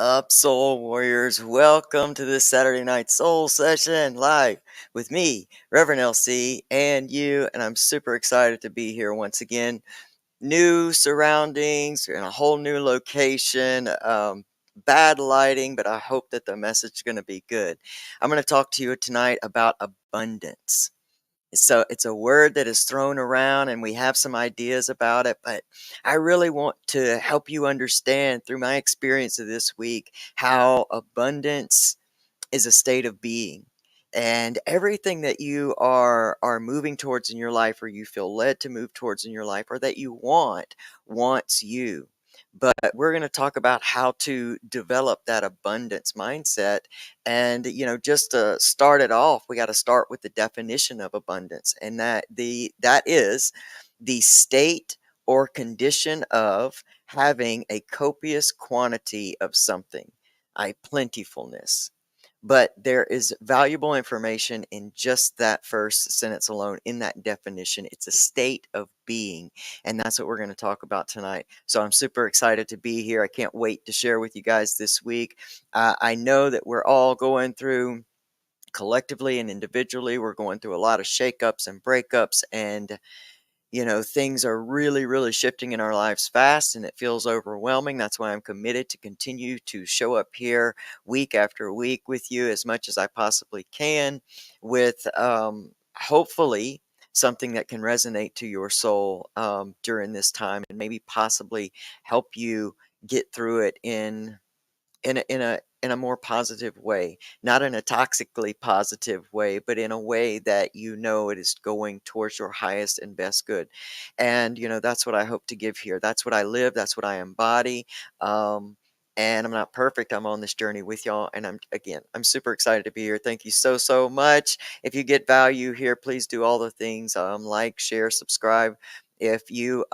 Up, Soul Warriors? Welcome to this Saturday night Soul Session live with me, Reverend LC, and you. And I'm super excited to be here once again. New surroundings and a whole new location. Bad lighting, but I hope that the message is going to be good. I'm going to talk to you tonight about abundance. So it's a word that is thrown around and we have some ideas about it, but I really want to help you understand through my experience of this week how abundance is a state of being. And everything that you are moving towards in your life, or you feel led to move towards in your life, or that you wants you. But we're going to talk about how to develop that abundance mindset. And just to start it off, we got to start with the definition of abundance, and that is the state or condition of having a copious quantity of something, a plentifulness. But there is valuable information in just that first sentence alone, in that definition. It's a state of being, and that's what we're going to talk about tonight. So I'm super excited to be here. I can't wait to share with you guys this week. I know that we're all going through, collectively and individually, we're going through a lot of shakeups and breakups, and things are really, really shifting in our lives fast, and it feels overwhelming. That's why I'm committed to continue to show up here week after week with you as much as I possibly can, with hopefully something that can resonate to your soul during this time, and maybe possibly help you get through it in a more positive way, not in a toxically positive way, but in a way that it is going towards your highest and best good. And that's what I hope to give here. That's what I live. That's what I embody. And I'm not perfect. I'm on this journey with y'all, and I'm super excited to be here. Thank you so much. If you get value here, please do all the things, like, share, subscribe. If you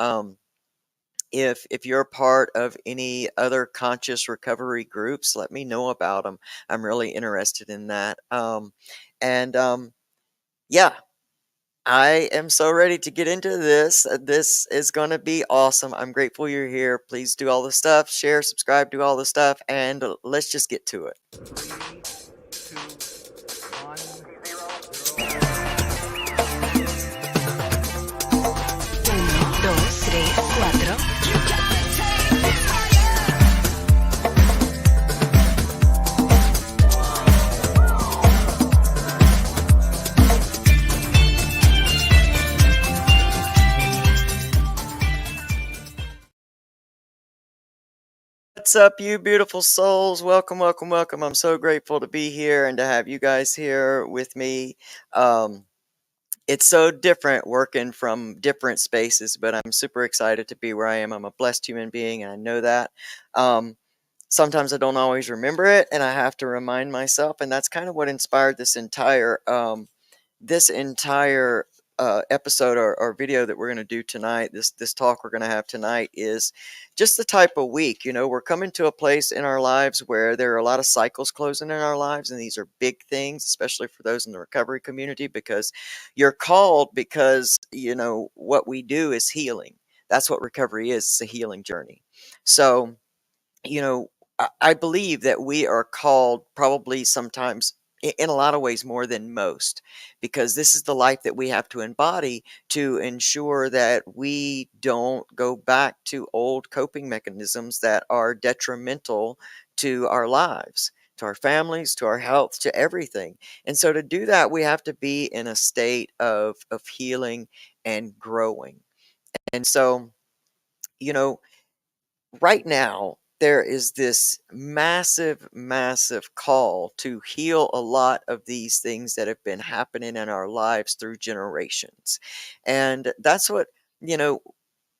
if you're a part of any other conscious recovery groups, let me know about them. I'm really interested in that. And yeah, I am so ready to get into this. This is going to be awesome. I'm grateful you're here. Please do all the stuff, share, subscribe, do all the stuff, and let's just get to it. 3, 2, 1, 0. 1, 2, 3, 4. What's up, you beautiful souls? Welcome, welcome, welcome. I'm so grateful to be here and to have you guys here with me. It's so different working from different spaces, but I'm super excited to be where I am. I'm a blessed human being, and I know that. Sometimes I don't always remember it, and I have to remind myself, and that's kind of what inspired this entire episode or video that we're going to do tonight. This talk we're going to have tonight is just the type of week. We're coming to a place in our lives where there are a lot of cycles closing in our lives, and these are big things, especially for those in the recovery community, because you're called, because what we do is healing. That's what recovery is. It's a healing journey. So you know, I believe that we are called, probably sometimes in a lot of ways more than most, because this is the life that we have to embody to ensure that we don't go back to old coping mechanisms that are detrimental to our lives, to our families, to our health, to everything. And so to do that, we have to be in a state of healing and growing. And so, you know, right now there is this massive, massive call to heal a lot of these things that have been happening in our lives through generations. And that's what, you know,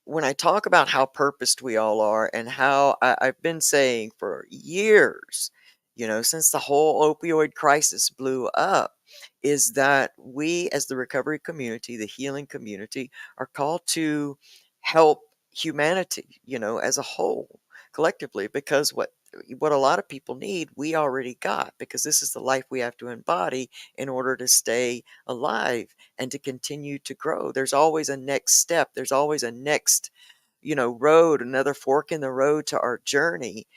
when I talk about how purposed we all are, and how I've been saying for years, since the whole opioid crisis blew up, is that we, as the recovery community, the healing community, are called to help humanity, as a whole, collectively, because what a lot of people need, we already got, because this is the life we have to embody in order to stay alive and to continue to grow. There's always a next step. There's always a next, road, another fork in the road to our journey.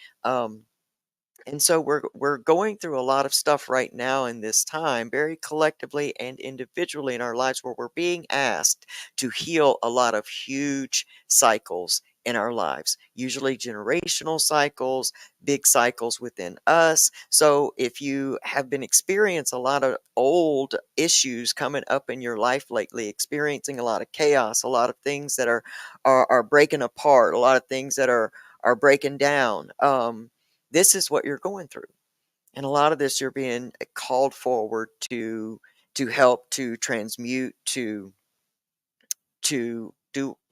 And so we're going through a lot of stuff right now in this time, very collectively and individually in our lives, where we're being asked to heal a lot of huge cycles in our lives, usually generational cycles, big cycles within us. So if you have been experiencing a lot of old issues coming up in your life lately, experiencing a lot of chaos, a lot of things that are breaking apart, a lot of things that are breaking down, this is what you're going through. And a lot of this you're being called forward to help, to transmute, to do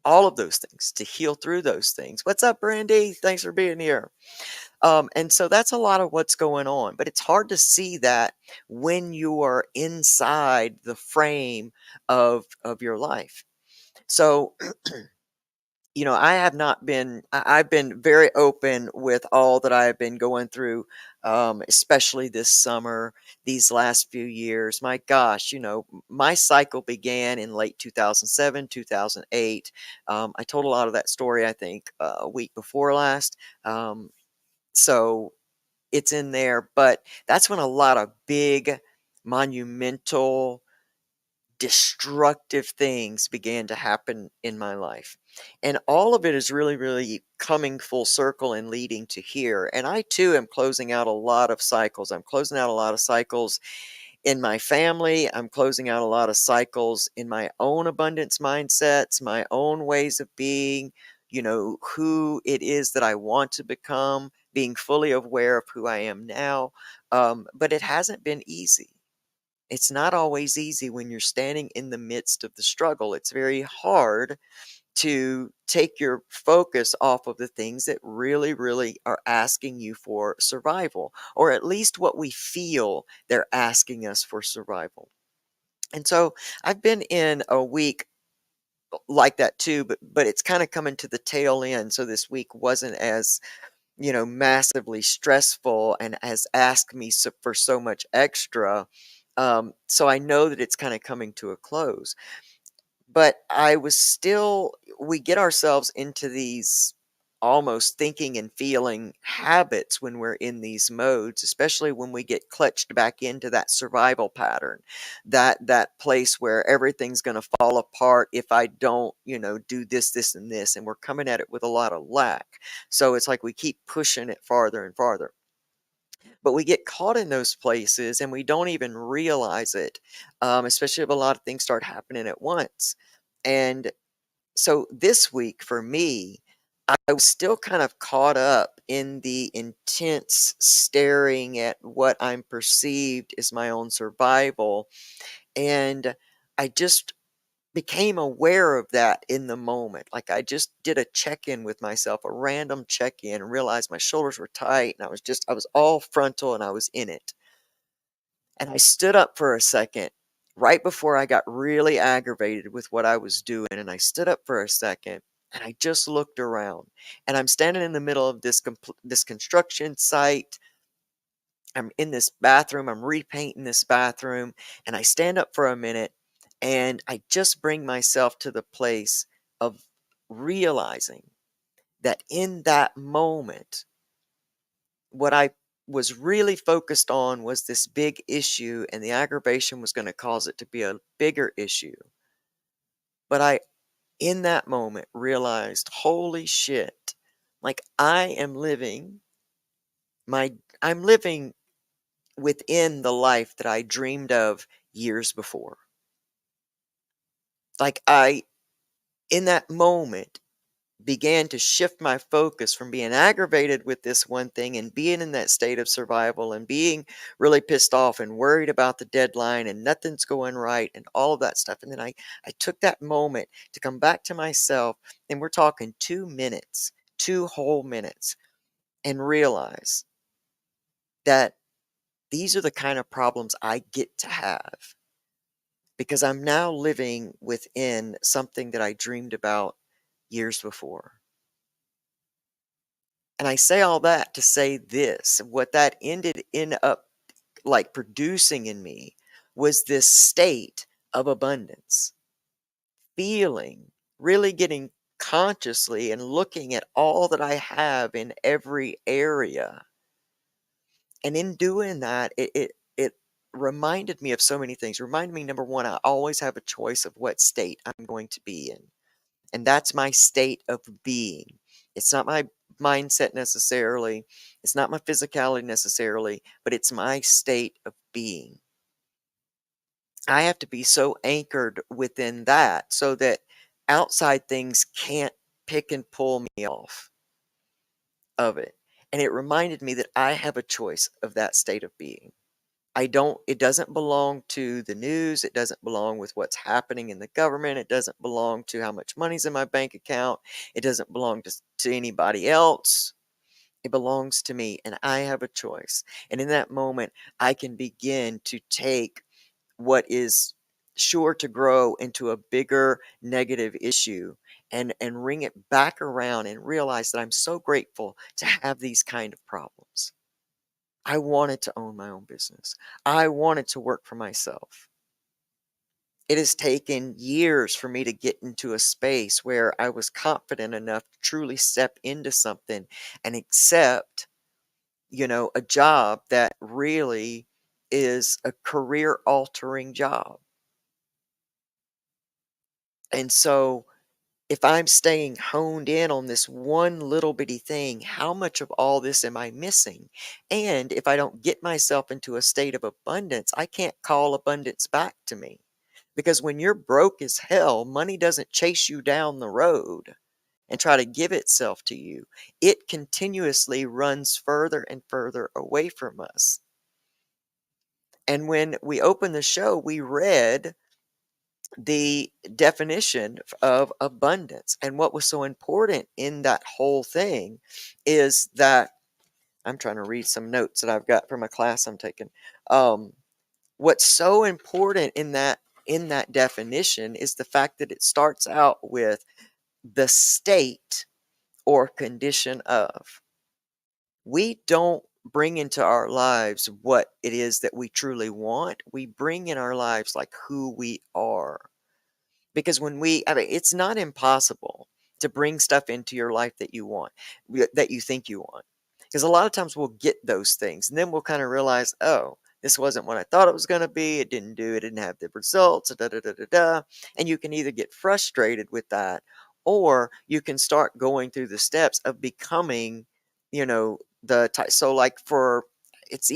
all of those things, to heal through those things. What's up, Brandy? Thanks for being here. And so that's a lot of what's going on, but it's hard to see that when you are inside the frame of your life. So I have not been, I've been very open with all that I have been going through, especially this summer, these last few years. My gosh, my cycle began in late 2007, 2008. I told a lot of that story, I think, a week before last. So it's in there, but that's when a lot of big, monumental, destructive things began to happen in my life. And all of it is really, really coming full circle and leading to here. And I too am closing out a lot of cycles. I'm closing out a lot of cycles in my family. I'm closing out a lot of cycles in my own abundance mindsets, my own ways of being, who it is that I want to become, being fully aware of who I am now. But it hasn't been easy. It's not always easy when you're standing in the midst of the struggle. It's very hard to take your focus off of the things that really, really are asking you for survival, or at least what we feel they're asking us for survival. And so I've been in a week like that too, but it's kind of coming to the tail end. So this week wasn't as massively stressful and has asked me for so much extra. So I know that it's kind of coming to a close. But we get ourselves into these almost thinking and feeling habits when we're in these modes, especially when we get clutched back into that survival pattern, that place where everything's going to fall apart if I don't, do this, this, and this. And we're coming at it with a lot of lack. So it's like we keep pushing it farther and farther. But we get caught in those places and we don't even realize it, especially if a lot of things start happening at once. And so this week for me, I was still kind of caught up in the intense staring at what I'm perceived as my own survival. And I just became aware of that in the moment. Like I just did a check-in with myself, a random check-in, and realized my shoulders were tight and I was all frontal and I was in it. And I stood up for a second right before I got really aggravated with what I was doing. And I stood up for a second and I just looked around. And I'm standing in the middle of this construction site. I'm in this bathroom. I'm repainting this bathroom. And I stand up for a minute and I just bring myself to the place of realizing that in that moment, what I was really focused on was this big issue, and the aggravation was going to cause it to be a bigger issue. But in that moment, realized, holy shit, like my, I'm living within the life that I dreamed of years before. Like in that moment, began to shift my focus from being aggravated with this one thing and being in that state of survival and being really pissed off and worried about the deadline and nothing's going right and all of that stuff. And then I took that moment to come back to myself, and we're talking 2 minutes, 2 whole minutes, and realize that these are the kind of problems I get to have because I'm now living within something that I dreamed about years before. And I say all that to say this, what that ended up like producing in me was this state of abundance, feeling, really getting consciously and looking at all that I have in every area And in doing that, it reminded me of so many things. Reminded me, number one, I always have a choice of what state I'm going to be in. And that's my state of being. It's not my mindset necessarily. It's not my physicality necessarily, but it's my state of being. I have to be so anchored within that so that outside things can't pick and pull me off of it. And it reminded me that I have a choice of that state of being. It doesn't belong to the news. It doesn't belong with what's happening in the government. It doesn't belong to how much money's in my bank account. It doesn't belong to anybody else. It belongs to me, and I have a choice. And in that moment, I can begin to take what is sure to grow into a bigger negative issue and ring it back around and realize that I'm so grateful to have these kind of problems. I wanted to own my own business. I wanted to work for myself. It has taken years for me to get into a space where I was confident enough to truly step into something and accept, a job that really is a career altering job. And so if I'm staying honed in on this one little bitty thing, how much of all this am I missing? And if I don't get myself into a state of abundance, I can't call abundance back to me. Because when you're broke as hell, money doesn't chase you down the road and try to give itself to you. It continuously runs further and further away from us. And when we opened the show, we read the definition of abundance. And what was so important in that whole thing is that I'm trying to read some notes that I've got from a class I'm taking. What's so important in that definition is the fact that it starts out with the state or condition of. We don't bring into our lives what it is that we truly want. We bring in our lives like who we are. Because I mean, it's not impossible to bring stuff into your life that you want, that you think you want. Because a lot of times we'll get those things and then we'll kind of realize, oh, this wasn't what I thought it was going to be. It didn't have the results, da, da, da, da, da. And you can either get frustrated with that or you can start going through the steps of becoming, the type. So, like,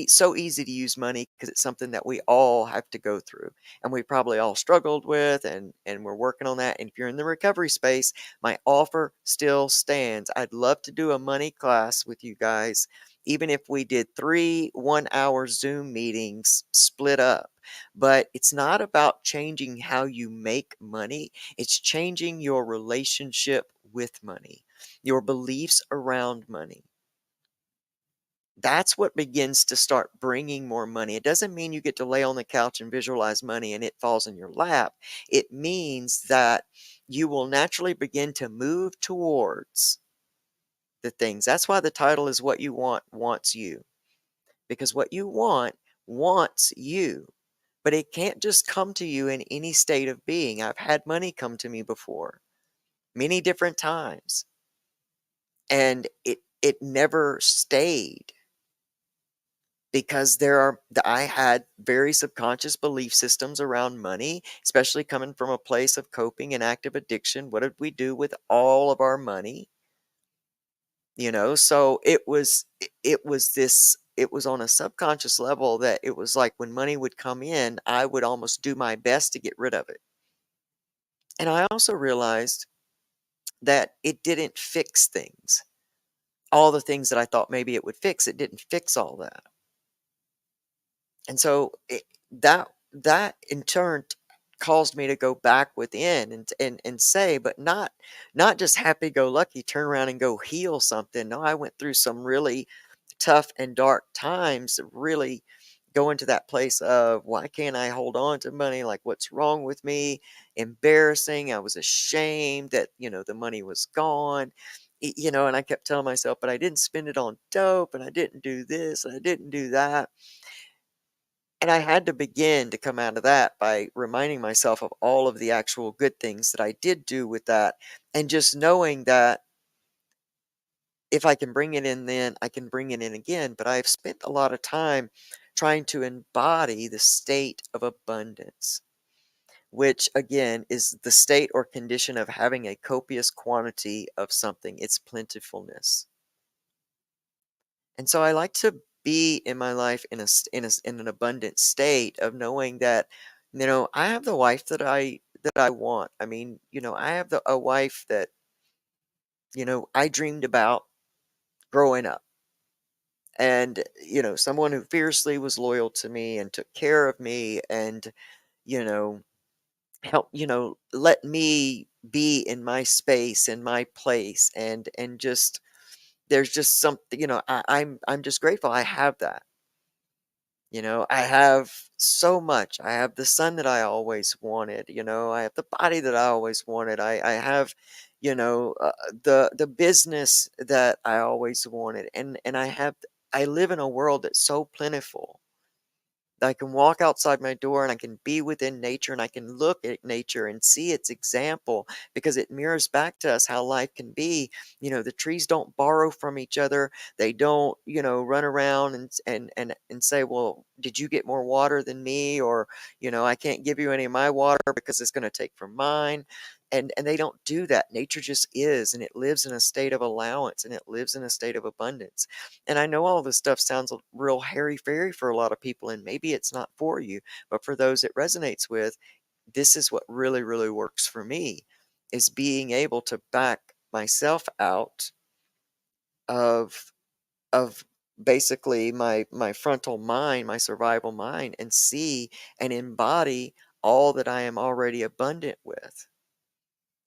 so easy to use money because it's something that we all have to go through and we probably all struggled with and we're working on that. And if you're in the recovery space, my offer still stands. I'd love to do a money class with you guys, even if we did 3 1-hour Zoom meetings split up. But it's not about changing how you make money, it's changing your relationship with money, your beliefs around money. That's what begins to start bringing more money. It doesn't mean you get to lay on the couch and visualize money and it falls in your lap. It means that you will naturally begin to move towards the things. That's why the title is What You Want Wants You. Because what you want wants you. But it can't just come to you in any state of being. I've had money come to me before, many different times. And it never stayed. Because I had very subconscious belief systems around money, especially coming from a place of coping and active addiction. What did we do with all of our money? So it was on a subconscious level that it was like when money would come in, I would almost do my best to get rid of it. And I also realized that it didn't fix things. All the things that I thought maybe it would fix, it didn't fix all that. And so that in turn caused me to go back within and say, but not just happy go lucky, turn around and go heal something. No, I went through some really tough and dark times that really go into that place of why can't I hold on to money? Like, what's wrong with me? Embarrassing. I was ashamed that, the money was gone. And I kept telling myself, but I didn't spend it on dope and I didn't do this and I didn't do that. And I had to begin to come out of that by reminding myself of all of the actual good things that I did do with that. And just knowing that if I can bring it in then, I can bring it in again. But I've spent a lot of time trying to embody the state of abundance, which again is the state or condition of having a copious quantity of something, its plentifulness. And so I like to be in my life in in an abundant state of knowing that, I have the wife that I want. I mean, I have a wife that, I dreamed about growing up. And, someone who fiercely was loyal to me and took care of me and, you know, let me be in my space, in my place, and just there's just something, I'm just grateful I have that. I have so much. I have the son that I always wanted. I have the body that I always wanted. I have, the business that I always wanted, and I live in a world that's so plentiful. I can walk outside my door and I can be within nature and I can look at nature and see its example because it mirrors back to us how life can be. The trees don't borrow from each other. They don't, run around and say, "Well, did you get more water than me?" Or, "I can't give you any of my water because it's going to take from mine." And they don't do that. Nature just is, and it lives in a state of allowance and it lives in a state of abundance. And I know all this stuff sounds real hairy-fairy for a lot of people, and maybe it's not for you, but for those it resonates with, this is what really, really works for me, is being able to back myself out of of basically my frontal mind, my survival mind, and see and embody all that I am already abundant with.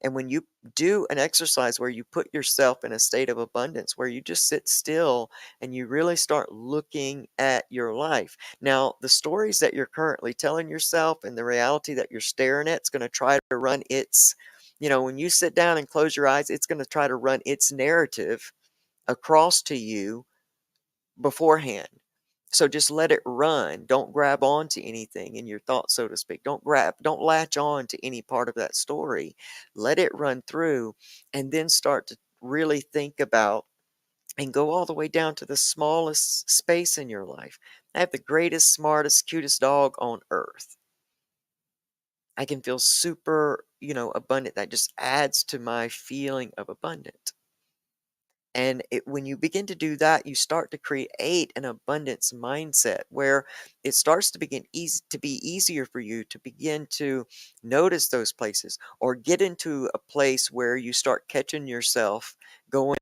And when you do an exercise where you put yourself in a state of abundance, where you just sit still and you really start looking at your life. Now, the stories that you're currently telling yourself and the reality that you're staring at is going to try to run its, when you sit down and close your eyes, it's going to try to run its narrative across to you beforehand. So just let it run. Don't grab on to anything in your thoughts, so to speak. Don't latch on to any part of that story. Let it run through and then start to really think about and go all the way down to the smallest space in your life. I have the greatest, smartest, cutest dog on earth. I can feel super, abundant. That just adds to my feeling of abundant. And when you begin to do that, you start to create an abundance mindset where it starts to begin to be easier for you to begin to notice those places or get into a place where you start catching yourself going,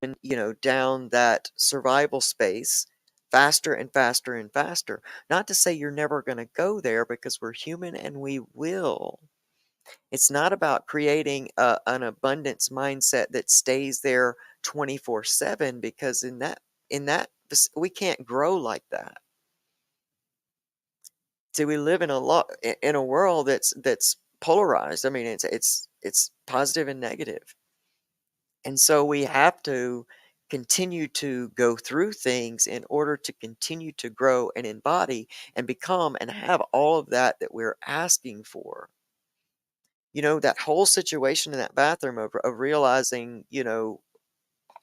down that survival space faster and faster and faster. Not to say you're never going to go there because we're human and we will. It's not about creating an abundance mindset that stays there 24/7 because we can't grow like that. See, we live in a world that's polarized. I mean, it's positive and negative. And so we have to continue to go through things in order to continue to grow and embody and become and have all of that we're asking for. That whole situation in that bathroom of realizing,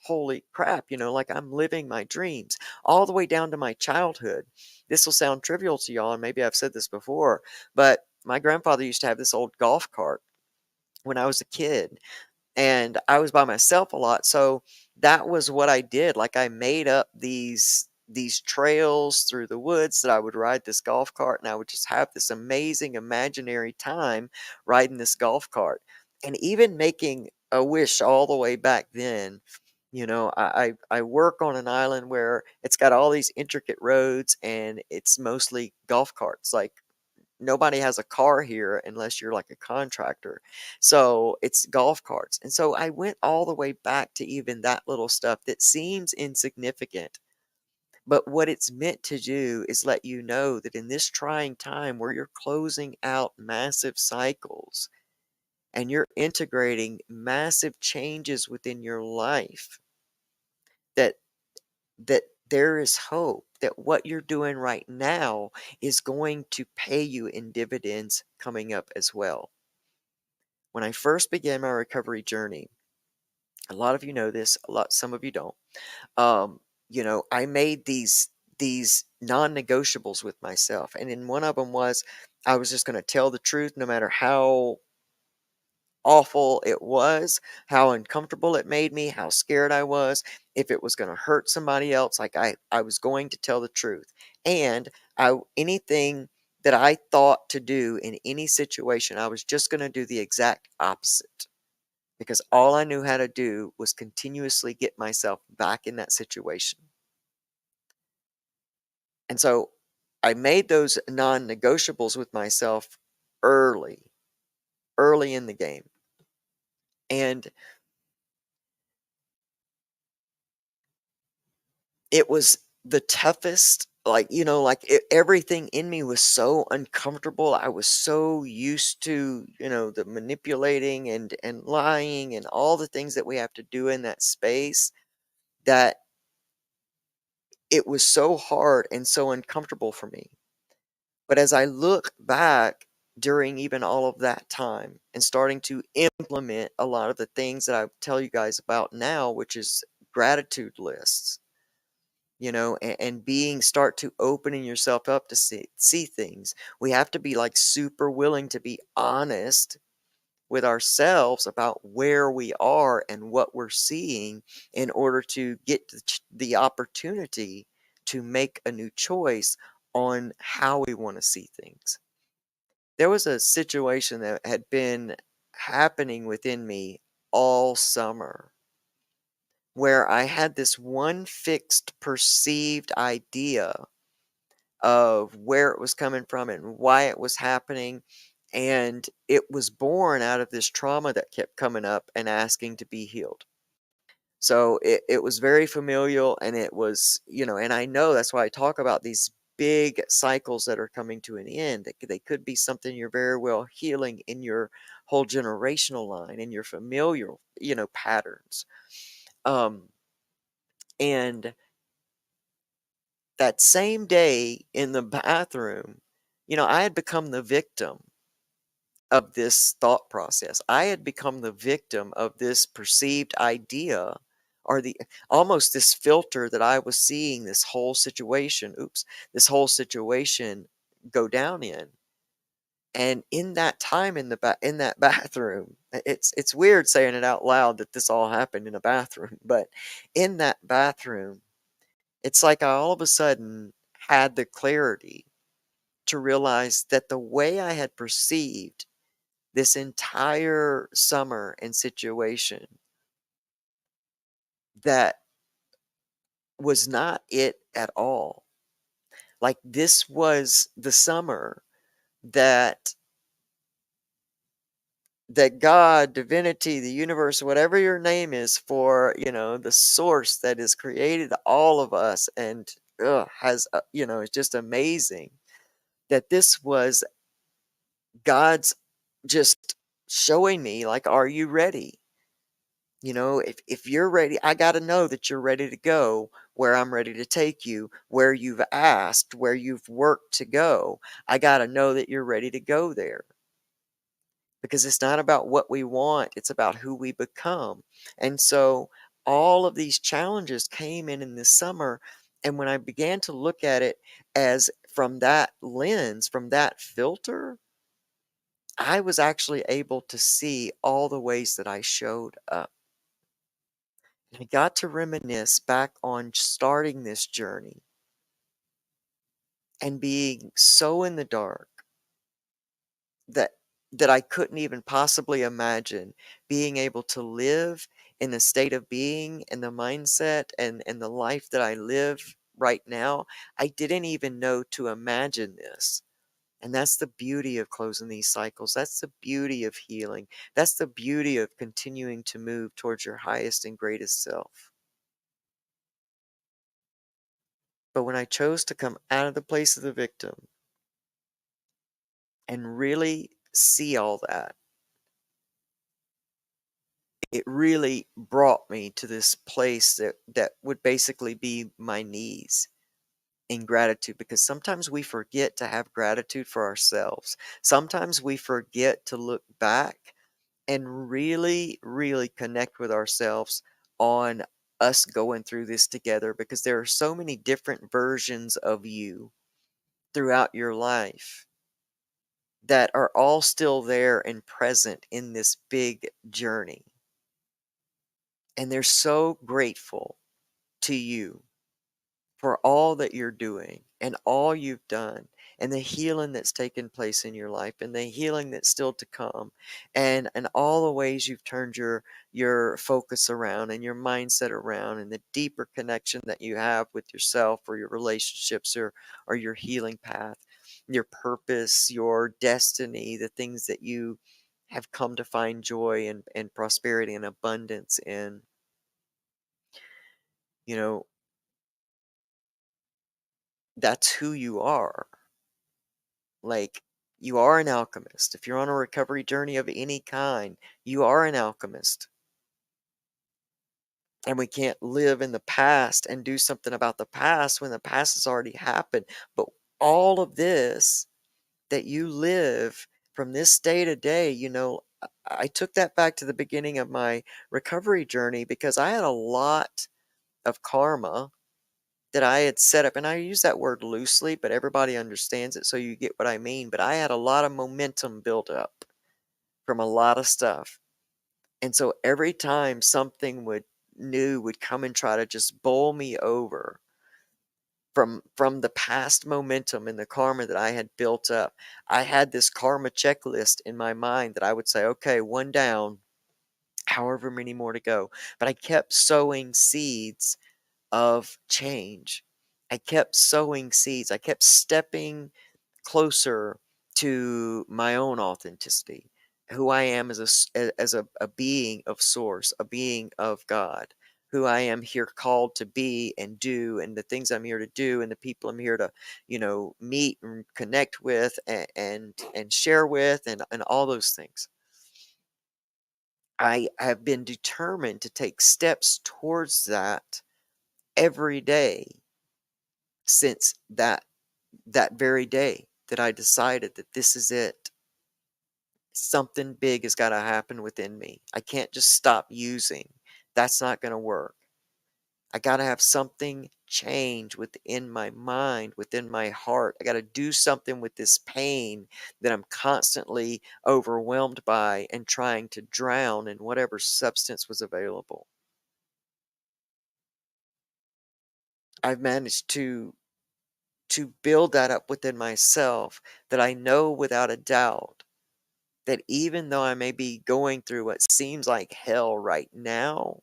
holy crap, like I'm living my dreams all the way down to my childhood. This will sound trivial to y'all, and maybe I've said this before, but my grandfather used to have this old golf cart when I was a kid and I was by myself a lot. So that was what I did. Like I made up these trails through the woods that I would ride this golf cart and I would just have this amazing imaginary time riding this golf cart. And even making a wish all the way back then, I work on an island where it's got all these intricate roads and it's mostly golf carts. Like nobody has a car here unless you're like a contractor. So it's golf carts. And so I went all the way back to even that little stuff that seems insignificant. But what it's meant to do is let you know that in this trying time where you're closing out massive cycles and you're integrating massive changes within your life, that that there is hope that what you're doing right now is going to pay you in dividends coming up as well. When I first began my recovery journey, A lot of you know this, some of you don't. Um, I made these non-negotiables with myself, and in one of them was I was just going to tell the truth no matter how awful it was, how uncomfortable it made me, how scared I was, if it was going to hurt somebody else, like I was going to tell the truth. And anything that I thought to do in any situation, I was just going to do the exact opposite because all I knew how to do was continuously get myself back in that situation. And so I made those non-negotiables with myself early, early in the game. And it was the toughest, like, everything in me was so uncomfortable. I was so used to, the manipulating and lying and all the things that we have to do in that space that it was so hard and so uncomfortable for me. But as I look back during even all of that time and starting to implement a lot of the things that I tell you guys about now, which is gratitude lists, and being start to opening yourself up to see things. We have to be like super willing to be honest with ourselves about where we are and what we're seeing in order to get the opportunity to make a new choice on how we want to see things. There was a situation that had been happening within me all summer where I had this one fixed perceived idea of where it was coming from and why it was happening. And it was born out of this trauma that kept coming up and asking to be healed. So it was very familial, and it was, and I know that's why I talk about these big cycles that are coming to an end. They could be something you're very well healing in your whole generational line, in your familial, patterns. Um, and that same day in the bathroom, I had become the victim of this thought process. I had become the victim of this perceived idea or the almost this filter that I was seeing this whole situation go down in. And in that time in that bathroom, it's weird saying it out loud that this all happened in a bathroom, but in that bathroom, it's like I all of a sudden had the clarity to realize that the way I had perceived this entire summer and situation, that was not it at all. Like, this was the summer that God, divinity, the universe, whatever your name is for, the source that has created all of us and has, it's just amazing that this was God's just showing me, like, are you ready? If you're ready, I got to know that you're ready to go where I'm ready to take you, where you've asked, where you've worked to go. I got to know that you're ready to go there because it's not about what we want, it's about who we become. And so all of these challenges came in this summer. And when I began to look at it as from that lens, from that filter, I was actually able to see all the ways that I showed up. And I got to reminisce back on starting this journey and being so in the dark that I couldn't even possibly imagine being able to live in the state of being and the mindset and the life that I live right now. I didn't even know to imagine this. And that's the beauty of closing these cycles. That's the beauty of healing. That's the beauty of continuing to move towards your highest and greatest self. But when I chose to come out of the place of the victim and really see all that, it really brought me to this place that would basically be my knees in gratitude, because sometimes we forget to have gratitude for ourselves. Sometimes we forget to look back and really, really connect with ourselves on us going through this together, because there are so many different versions of you throughout your life that are all still there and present in this big journey. And they're so grateful to you for all that you're doing and all you've done, and the healing that's taken place in your life, and the healing that's still to come, and all the ways you've turned your focus around and your mindset around, and the deeper connection that you have with yourself or your relationships, or your healing path, your purpose, your destiny, the things that you have come to find joy and prosperity and abundance in. You know, that's who you are. Like, you are an alchemist. If you're on a recovery journey of any kind, you are an alchemist. And we can't live in the past and do something about the past when the past has already happened. But all of this that you live from this day to day, I took that back to the beginning of my recovery journey, because I had a lot of karma that I had set up. And I use that word loosely, but everybody understands it, so you get what I mean. But I had a lot of momentum built up from a lot of stuff. And so every time something would come and try to just bowl me over from the past momentum and the karma that I had built up, I had this karma checklist in my mind that I would say, okay, one down, however many more to go. But I kept sowing seeds of change. I kept sowing seeds. I kept stepping closer to my own authenticity, who I am as a being of source, a being of God, who I am here called to be and do, and the things I'm here to do, and the people I'm here to, meet and connect with, and share with, and all those things. I have been determined to take steps towards that every day since that very day that I decided that this is it. Something big has got to happen within me. I can't just stop using. That's not going to work. I got to have something change within my mind, within my heart. I got to do something with this pain that I'm constantly overwhelmed by and trying to drown in whatever substance was available. I've managed to build that up within myself, that I know without a doubt that even though I may be going through what seems like hell right now,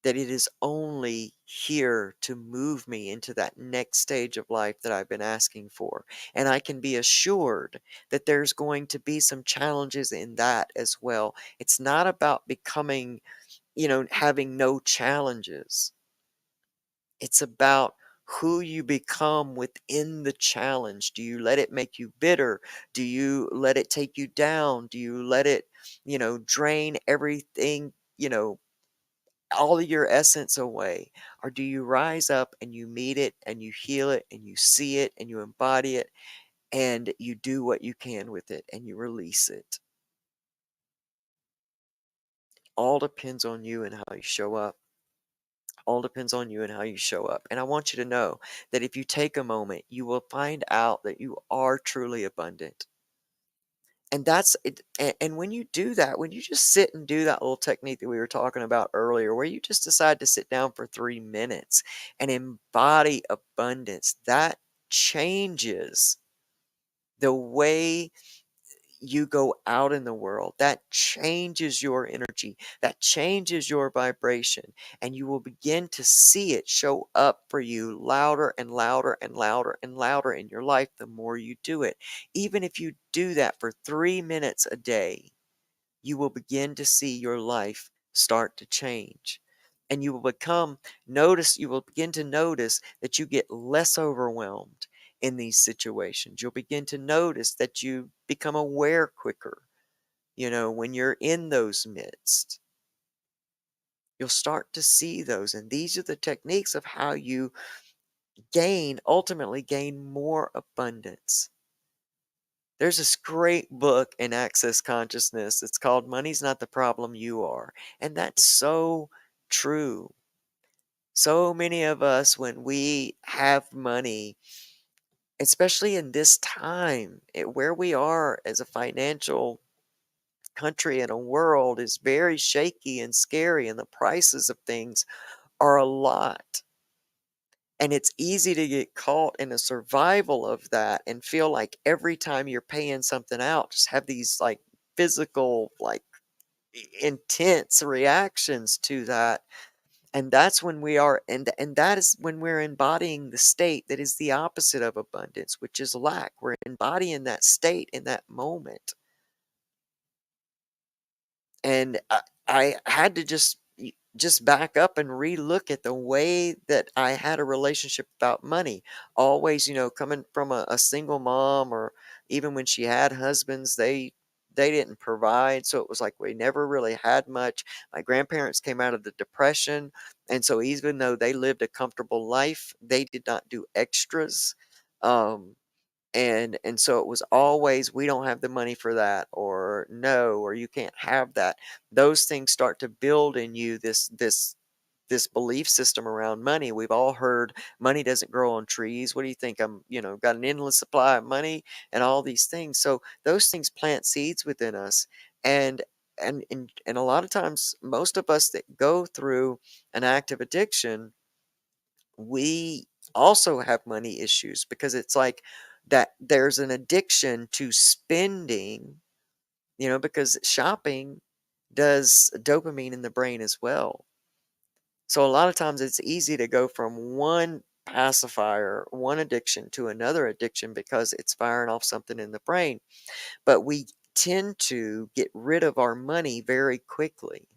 that it is only here to move me into that next stage of life that I've been asking for. And I can be assured that there's going to be some challenges in that as well. It's not about becoming, having no challenges. It's about who you become within the challenge. Do you let it make you bitter? Do you let it take you down? Do you let it, drain everything, all of your essence away? Or do you rise up and you meet it and you heal it and you see it and you embody it and you do what you can with it and you release it? All depends on you and how you show up. All depends on you and how you show up. And I want you to know that if you take a moment, you will find out that you are truly abundant. And that's it. And when you do that, when you just sit and do that little technique that we were talking about earlier, where you just decide to sit down for 3 minutes and embody abundance, that changes the way you go out in the world. That changes your energy, that changes your vibration, and you will begin to see it show up for you louder and louder and louder and louder in your life the more you do it. Even if you do that for 3 minutes a day, you will begin to see your life start to change. And you will begin to notice that you get less overwhelmed in these situations. You'll begin to notice that you become aware quicker, when you're in those midst. You'll start to see those. And these are the techniques of how you ultimately gain more abundance. There's this great book in Access Consciousness. It's called Money's Not the Problem, You Are. And that's so true. So many of us, when we have money, especially in this time, where we are as a financial country and a world is very shaky and scary, and the prices of things are a lot. And it's easy to get caught in a survival of that and feel like every time you're paying something out, just have these like physical, like intense reactions to that. And that's when we are, and that is when we're embodying the state that is the opposite of abundance, which is lack. We're embodying that state in that moment. And I had to just back up and relook at the way that I had a relationship about money. Always, coming from a single mom, or even when she had husbands, they didn't provide, so it was like we never really had much. My grandparents came out of the depression, and so even though they lived a comfortable life, they did not do extras. Um, and so it was always, we don't have the money for that, or no, or you can't have that. Those things start to build in you this belief system around money. We've all heard money doesn't grow on trees. What do you think? I'm, got an endless supply of money and all these things. So those things plant seeds within us. And and a lot of times, most of us that go through an active addiction, we also have money issues, because it's like that there's an addiction to spending, because shopping does dopamine in the brain as well. So a lot of times it's easy to go from one pacifier, one addiction, to another addiction because it's firing off something in the brain. But we tend to get rid of our money very quickly.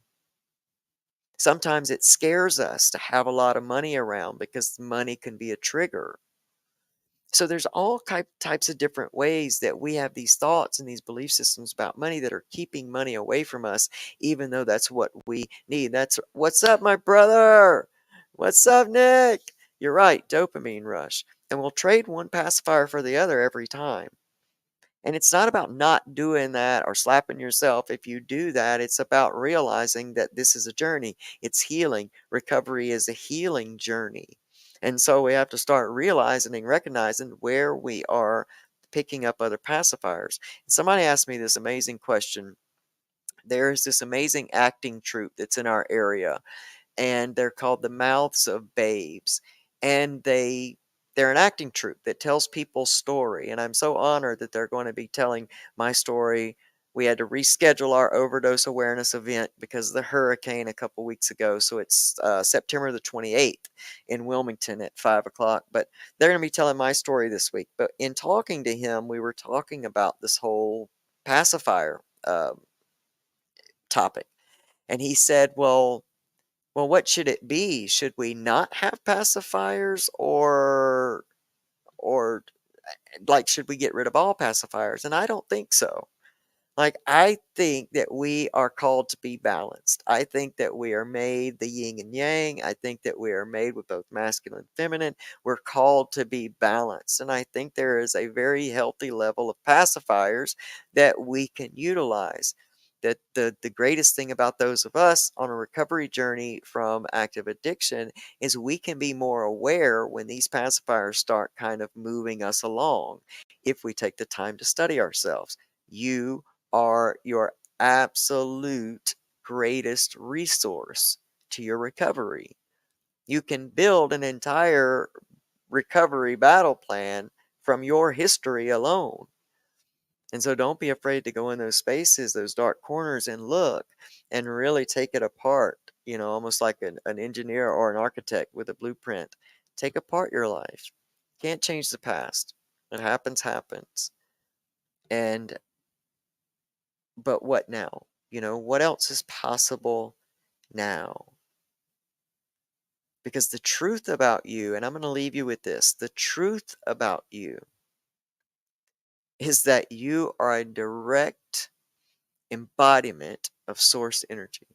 Sometimes it scares us to have a lot of money around because money can be a trigger. So there's all types of different ways that we have these thoughts and these belief systems about money that are keeping money away from us, even though that's what we need. That's what's up, my brother. What's up, Nick? You're right, dopamine rush. And we'll trade one pacifier for the other every time. And it's not about not doing that or slapping yourself if you do that. It's about realizing that this is a journey. It's healing. Recovery is a healing journey. And so we have to start realizing and recognizing where we are picking up other pacifiers. Somebody asked me this amazing question. There's this amazing acting troupe that's in our area, and they're called the Mouths of Babes. And they're an acting troupe that tells people's story, and I'm so honored that they're going to be telling my story. We had to reschedule our overdose awareness event because of the hurricane a couple weeks ago, so it's September the 28th in Wilmington at 5 o'clock. But they're going to be telling my story this week. But in talking to him, we were talking about this whole pacifier topic, and he said, well, what should it be? Should we not have pacifiers, or like, should we get rid of all pacifiers? And I don't think so. Like, I think that we are called to be balanced. I think that we are made the yin and yang. I think that we are made with both masculine and feminine. We're called to be balanced. And I think there is a very healthy level of pacifiers that we can utilize. That the greatest thing about those of us on a recovery journey from active addiction is we can be more aware when these pacifiers start kind of moving us along if we take the time to study ourselves. You are your absolute greatest resource to your recovery. You can build an entire recovery battle plan from your history alone. And so don't be afraid to go in those spaces, those dark corners, and look and really take it apart, almost like an engineer or an architect with a blueprint. Take apart your life. Can't change the past. What happens, happens. And but what now? What else is possible now? Because the truth about you, and I'm going to leave you with this, the truth about you is that you are a direct embodiment of source energy.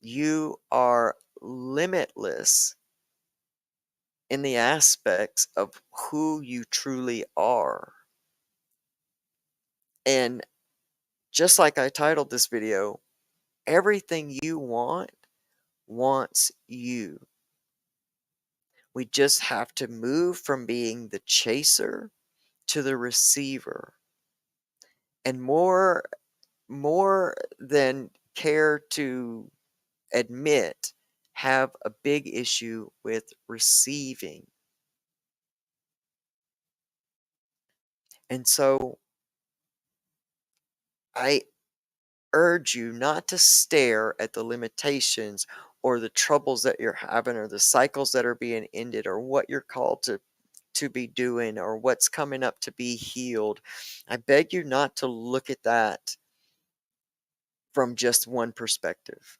You are limitless in the aspects of who you truly are. And just like I titled this video, everything you want wants you. We just have to move from being the chaser to the receiver. And more than care to admit, have a big issue with receiving. And so I urge you not to stare at the limitations or the troubles that you're having or the cycles that are being ended or what you're called to be doing or what's coming up to be healed. I beg you not to look at that from just one perspective.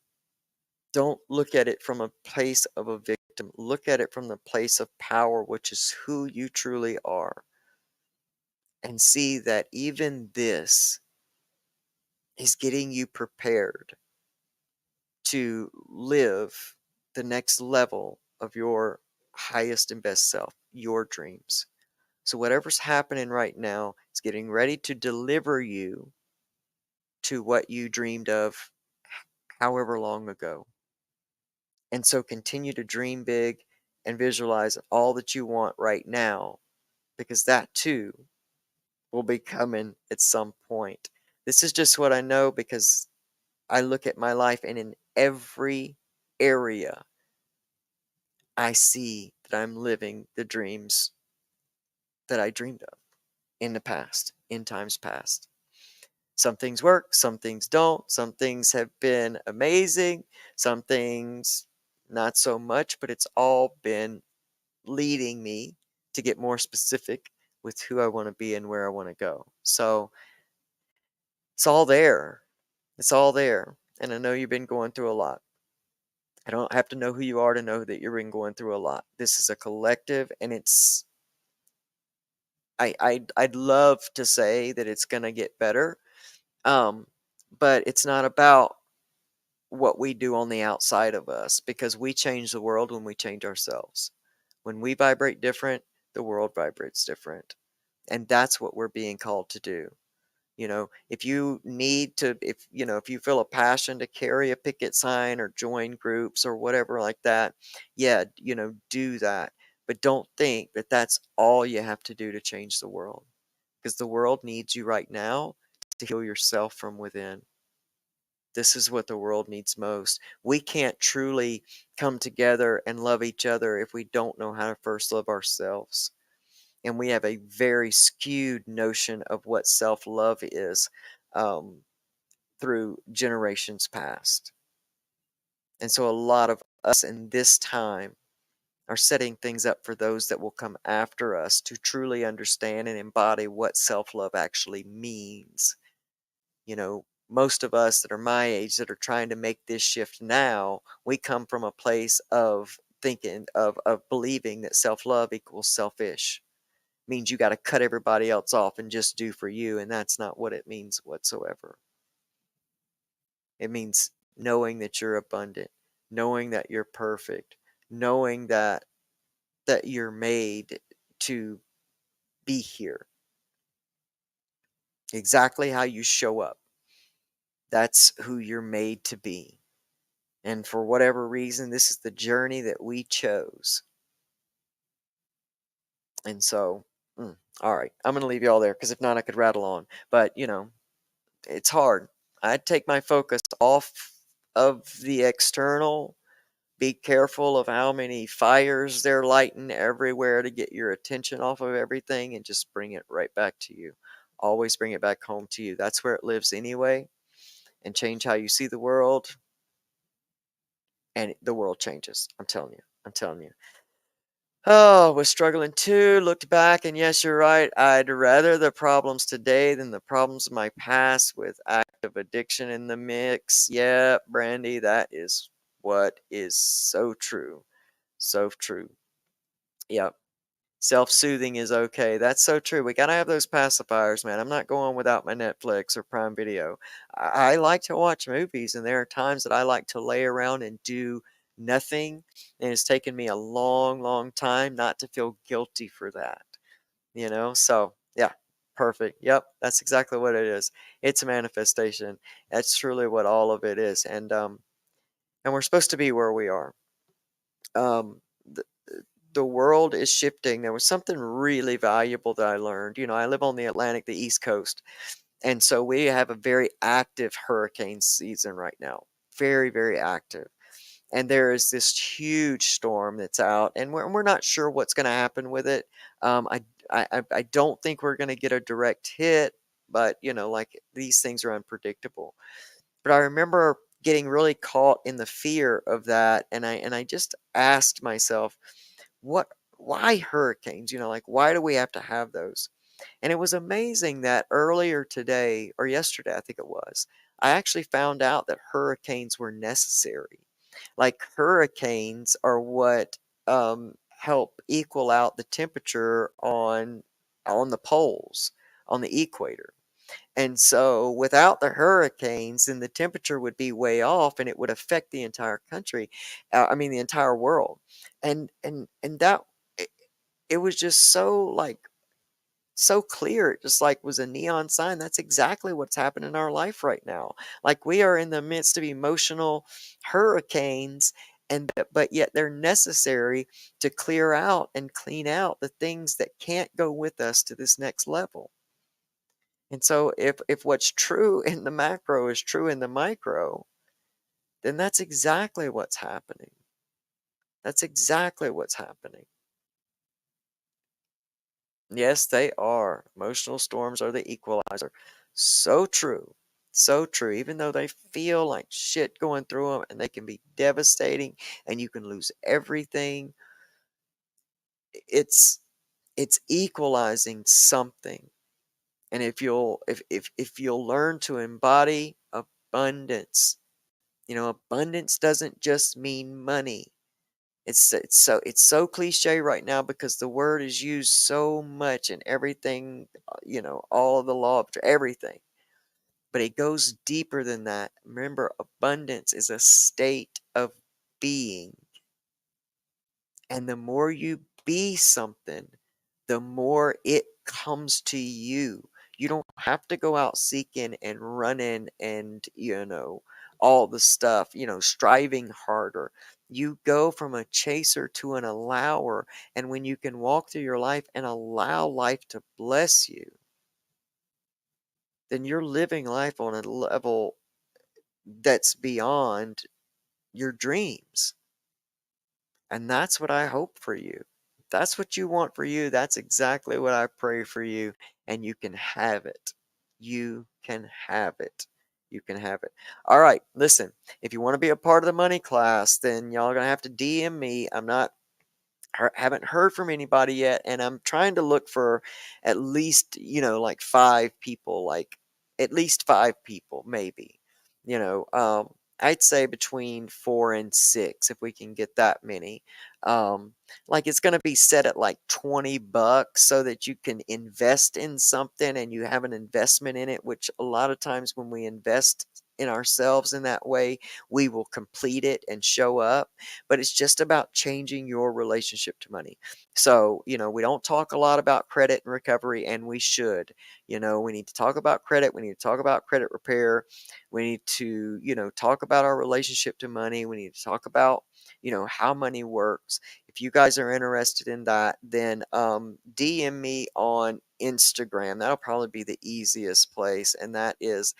Don't look at it from a place of a victim. Look at it from the place of power, which is who you truly are. And see that even this is getting you prepared to live the next level of your highest and best self, your dreams. So, whatever's happening right now is getting ready to deliver you to what you dreamed of however long ago. And so, continue to dream big and visualize all that you want right now, because that too will be coming at some point. This is just what I know because I look at my life, and in every area, I see that I'm living the dreams that I dreamed of in the past, in times past. Some things work, some things don't. Some things have been amazing, some things not so much, but it's all been leading me to get more specific with who I want to be and where I want to go. So it's all there. It's all there. And I know you've been going through a lot. I don't have to know who you are to know that you've been going through a lot. This is a collective, and I'd love to say that it's gonna get better, um, but it's not about what we do on the outside of us, because we change the world when we change ourselves. When we vibrate different, the world vibrates different, and that's what we're being called to do. If you need to, if you feel a passion to carry a picket sign or join groups or whatever like that, yeah, do that. But don't think that that's all you have to do to change the world, because the world needs you right now to heal yourself from within. This is what the world needs most. We can't truly come together and love each other if we don't know how to first love ourselves. And we have a very skewed notion of what self love is, um, through generations past. And so a lot of us in this time are setting things up for those that will come after us to truly understand and embody what self love actually means. Most of us that are my age that are trying to make this shift now, we come from a place of thinking, of believing that self love equals selfish. Means you got to cut everybody else off and just do for you, and that's not what it means whatsoever. It means knowing that you're abundant, knowing that you're perfect, knowing that you're made to be here exactly how you show up. That's who you're made to be. And for whatever reason, this is the journey that we chose. And so, all right, I'm going to leave you all there, because if not, I could rattle on. But, it's hard. I'd take my focus off of the external. Be careful of how many fires they're lighting everywhere to get your attention off of everything, and just bring it right back to you. Always bring it back home to you. That's where it lives anyway. And change how you see the world, and the world changes. I'm telling you. I'm telling you. Oh, was struggling too. Looked back, and yes, you're right. I'd rather the problems today than the problems of my past, with active addiction in the mix. Yeah, Brandy, that is what is so true. So true. Yep. Self-soothing is okay. That's so true. We gotta have those pacifiers, man. I'm not going without my Netflix or Prime Video. I like to watch movies, and there are times that I like to lay around and do nothing, and it's taken me a long, long time not to feel guilty for that. So yeah. Perfect. Yep, that's exactly what it is. It's a manifestation. That's truly what all of it is. And we're supposed to be where we are. Um, the, the world is shifting. There was something really valuable that I learned. I live on the Atlantic, the East Coast, and so we have a very active hurricane season right now. Very, very active. And there is this huge storm that's out, and we're not sure what's going to happen with it. I don't think we're going to get a direct hit, but like these things are unpredictable. But I remember getting really caught in the fear of that, and I just asked myself, what why hurricanes? Like why do we have to have those? And it was amazing that earlier today, or yesterday, I think it was, I actually found out that hurricanes were necessary. Like hurricanes are what help equal out the temperature on the poles, on the equator. And so without the hurricanes, then the temperature would be way off and it would affect the entire country. I mean the entire world. And that it, it was just so like so clear. It just like was a neon sign. That's exactly what's happening in our life right now. Like we are in the midst of emotional hurricanes, but yet they're necessary to clear out and clean out the things that can't go with us to this next level. And so if what's true in the macro is true in the micro, then that's exactly what's happening. That's exactly what's happening. Yes, they are. Emotional storms are the equalizer. So true. So true. Even though they feel like shit going through them and they can be devastating and you can lose everything, it's it's equalizing something. And if you'll learn to embody abundance, abundance doesn't just mean money. It's so cliche right now because the word is used so much in everything, all of the law of everything. But it goes deeper than that. Remember, abundance is a state of being. And the more you be something, the more it comes to you. You don't have to go out seeking and running and, all the stuff, striving harder. You go from a chaser to an allower. And when you can walk through your life and allow life to bless you, then you're living life on a level that's beyond your dreams. And that's what I hope for you. If that's what you want for you, that's exactly what I pray for you. And you can have it. You can have it. You can have it. All right, listen, if you want to be a part of the money class, then y'all are going to have to DM me. I'm not haven't heard from anybody yet, and I'm trying to look for at least, like 5 people, like at least 5 people, maybe. You know, um, I'd say between 4 and 6 if we can get that many. Um, like it's going to be set at like $20 so that you can invest in something and you have an investment in it, which a lot of times when we invest in ourselves in that way, we will complete it and show up, but it's just about changing your relationship to money. So, we don't talk a lot about credit and recovery, and we should. We need to talk about credit. We need to talk about credit repair. We need to, talk about our relationship to money. We need to talk about, how money works. If you guys are interested in that, then DM me on Instagram. That'll probably be the easiest place, and that is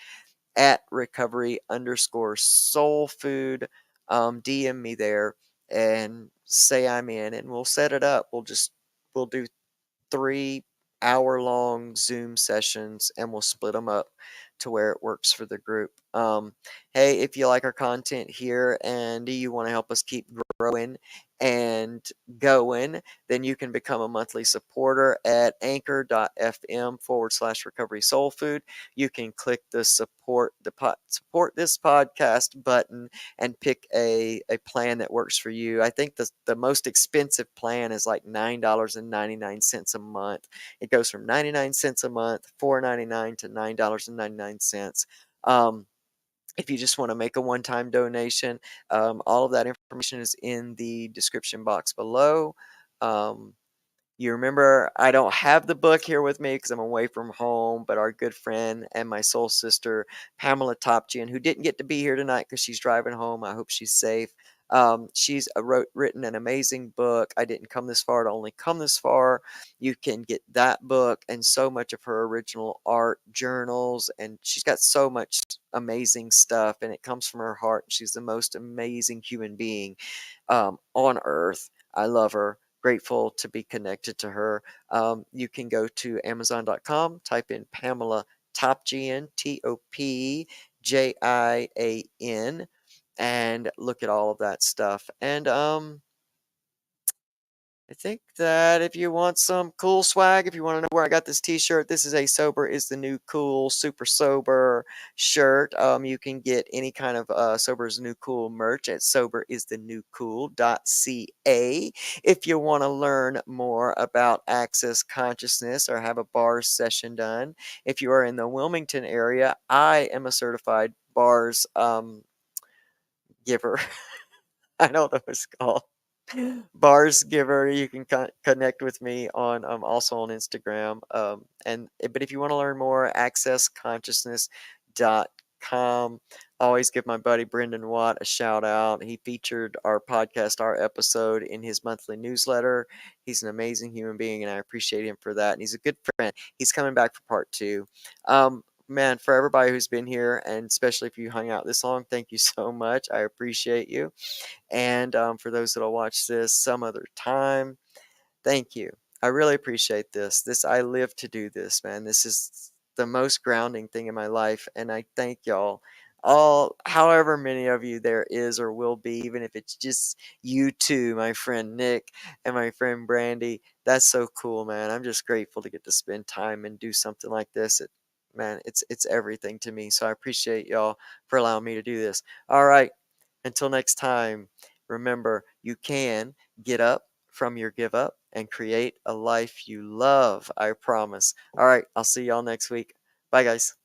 at recovery underscore soul food. DM me there and say I'm in, and we'll set it up. We'll do 3 hour long Zoom sessions and we'll split them up to where it works for the group. Hey, if you like our content here and you want to help us keep growing and going, then you can become a monthly supporter at anchor.fm/recovery soul food. You can click the support this podcast button and pick a plan that works for you. I think the most expensive plan is like $9.99 a month. It goes from 99 cents a month, $4.99 to $9.99. If you just want to make a one-time donation, all of that information is in the description box below. Um, You remember, I don't have the book here with me because I'm away from home, but our good friend and my soul sister, Pamela Topjian, who didn't get to be here tonight because she's driving home. I hope she's safe. She's written an amazing book. I didn't come this far to only come this far. You can get that book and so much of her original art, journals, and she's got so much amazing stuff, and it comes from her heart. She's the most amazing human being on earth. I love her. Grateful to be connected to her. You can go to Amazon.com, type in Pamela Topjian, Topjian, and look at all of that stuff. And I think that if you want some cool swag, if you want to know where I got this t-shirt, this is a Sober is the New Cool, super sober shirt. You can get any kind of Sober is the New Cool merch at soberisthenewcool.ca. If you want to learn more about Access Consciousness or have a bars session done, if you are in the Wilmington area, I am a certified bars giver. I don't know what it's called. Bars giver. You can connect with me on also on Instagram. And but if you want to learn more, accessconsciousness.com. Always give my buddy Brendan Watt a shout out. He featured our podcast, our episode in his monthly newsletter. He's an amazing human being, and I appreciate him for that. And he's a good friend. He's coming back for part 2. Man, for everybody who's been here, and especially if you hung out this long, thank you so much. I appreciate you. And for those that'll watch this some other time, thank you. I really appreciate this. I live to do this, man. This is the most grounding thing in my life, and I thank y'all. All, however many of you there is or will be, even if it's just you two, my friend Nick and my friend Brandy. That's so cool, man. I'm just grateful to get to spend time and do something like this. Man, it's everything to me. So I appreciate y'all for allowing me to do this. All right. Until next time, remember, you can get up from your give up and create a life you love. I promise. All right. I'll see y'all next week. Bye, guys.